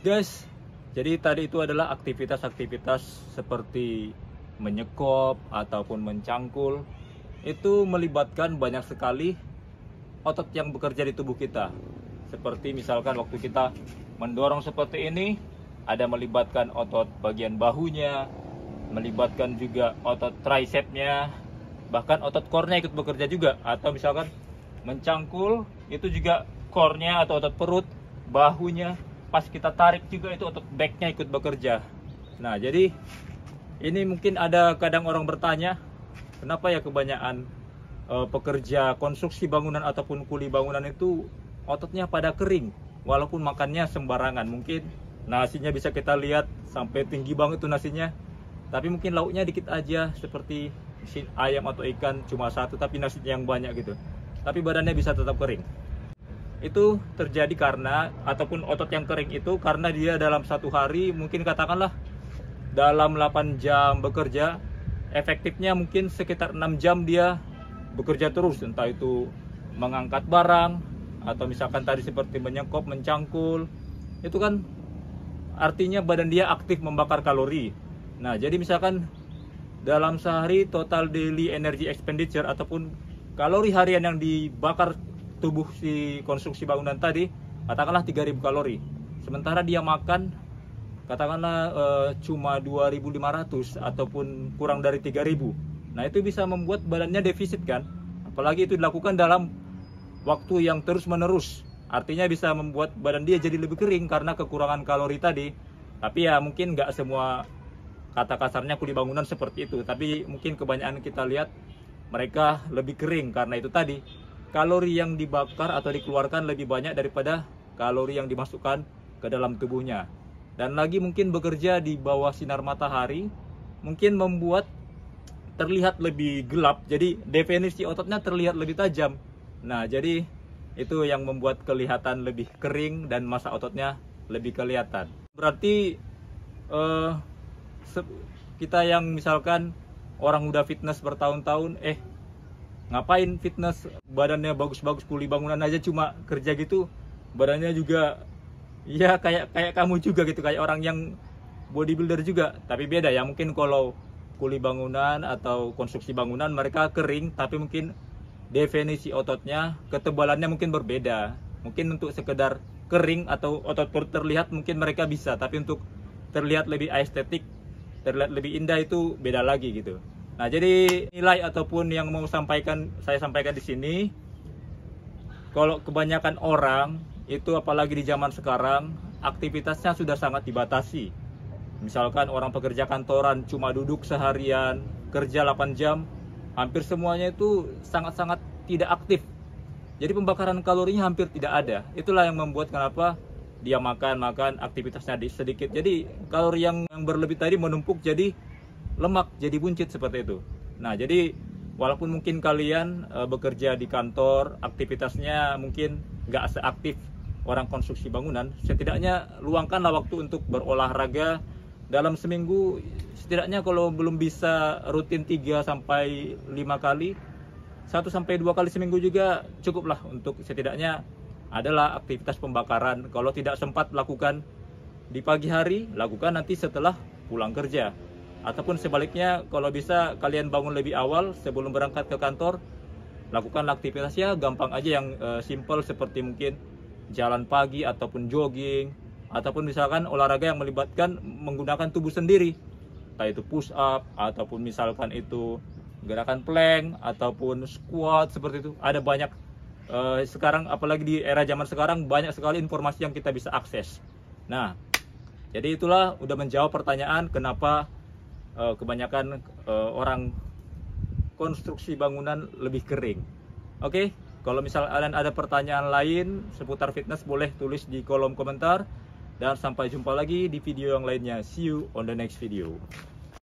Guys, jadi tadi itu adalah aktivitas-aktivitas seperti menyekop ataupun mencangkul. Itu melibatkan banyak sekali otot yang bekerja di tubuh kita. Seperti misalkan waktu kita mendorong seperti ini, ada melibatkan otot bagian bahunya, melibatkan juga otot tricepnya, bahkan otot core-nya ikut bekerja juga. Atau misalkan mencangkul, itu juga core-nya atau otot perut, bahunya, pas kita tarik juga itu otot back-nya ikut bekerja. Nah, jadi ini mungkin ada kadang orang bertanya, kenapa ya kebanyakan pekerja konstruksi bangunan ataupun kuli bangunan itu ototnya pada kering, walaupun makannya sembarangan. Mungkin nasinya bisa kita lihat sampai tinggi banget tuh nasinya, tapi mungkin lauknya dikit aja, seperti ayam atau ikan cuma satu, tapi nasinya yang banyak gitu, tapi badannya bisa tetap kering. Itu terjadi karena, ataupun otot yang kering itu karena dia dalam satu hari, mungkin katakanlah dalam 8 jam bekerja, efektifnya mungkin sekitar 6 jam dia bekerja terus, entah itu mengangkat barang, atau misalkan tadi seperti menyekop, mencangkul. Itu kan artinya badan dia aktif membakar kalori. Nah, jadi misalkan dalam sehari total daily energy expenditure ataupun kalori harian yang dibakar tubuh si konstruksi bangunan tadi, katakanlah 3000 kalori. Sementara dia makan katakanlah cuma 2500 ataupun kurang dari 3000. Nah, itu bisa membuat badannya defisit kan? Apalagi itu dilakukan dalam waktu yang terus-menerus. Artinya bisa membuat badan dia jadi lebih kering karena kekurangan kalori tadi. Tapi ya mungkin nggak semua, kata kasarnya, kuli bangunan seperti itu. Tapi mungkin kebanyakan kita lihat mereka lebih kering karena itu tadi, kalori yang dibakar atau dikeluarkan lebih banyak daripada kalori yang dimasukkan ke dalam tubuhnya. Dan lagi mungkin bekerja di bawah sinar matahari mungkin membuat terlihat lebih gelap, jadi definisi ototnya terlihat lebih tajam. Nah, jadi itu yang membuat kelihatan lebih kering dan massa ototnya lebih kelihatan. Berarti kita yang misalkan orang udah fitness bertahun-tahun, ngapain fitness, badannya bagus-bagus, kuli bangunan aja cuma kerja gitu, badannya juga ya kayak kamu juga gitu, kayak orang yang bodybuilder juga. Tapi beda ya, mungkin kalau kuli bangunan atau konstruksi bangunan mereka kering, tapi mungkin definisi ototnya, ketebalannya mungkin berbeda. Mungkin untuk sekedar kering atau otot perut terlihat mungkin mereka bisa, tapi untuk terlihat lebih estetik, terlihat lebih indah itu beda lagi gitu. Nah, jadi nilai ataupun yang mau saya sampaikan di sini, kalau kebanyakan orang itu, apalagi di zaman sekarang, aktivitasnya sudah sangat dibatasi. Misalkan orang pekerja kantoran cuma duduk seharian, kerja 8 jam, hampir semuanya itu sangat-sangat tidak aktif. Jadi pembakaran kalorinya hampir tidak ada. Itulah yang membuat kenapa dia makan aktivitasnya sedikit. Jadi kalori yang berlebih tadi menumpuk jadi lemak, jadi buncit seperti itu. Nah, jadi walaupun mungkin kalian bekerja di kantor, aktivitasnya mungkin nggak seaktif orang konstruksi bangunan, setidaknya luangkanlah waktu untuk berolahraga dalam seminggu. Setidaknya kalau belum bisa rutin 3 sampai 5 kali, 1 sampai 2 kali seminggu juga cukuplah untuk setidaknya adalah aktivitas pembakaran. Kalau tidak sempat lakukan di pagi hari, lakukan nanti setelah pulang kerja. Ataupun sebaliknya, kalau bisa kalian bangun lebih awal sebelum berangkat ke kantor, lakukan aktivitasnya gampang aja, yang simple, seperti mungkin jalan pagi ataupun jogging, ataupun misalkan olahraga yang melibatkan menggunakan tubuh sendiri, entah itu push up ataupun misalkan itu gerakan plank ataupun squat seperti itu. Ada banyak sekarang, apalagi di era zaman sekarang, banyak sekali informasi yang kita bisa akses. Nah, jadi itulah udah menjawab pertanyaan kenapa kebanyakan orang konstruksi bangunan lebih kering. Oke, kalau misal kalian ada pertanyaan lain seputar fitness, boleh tulis di kolom komentar. Dan sampai jumpa lagi di video yang lainnya. See you on the next video.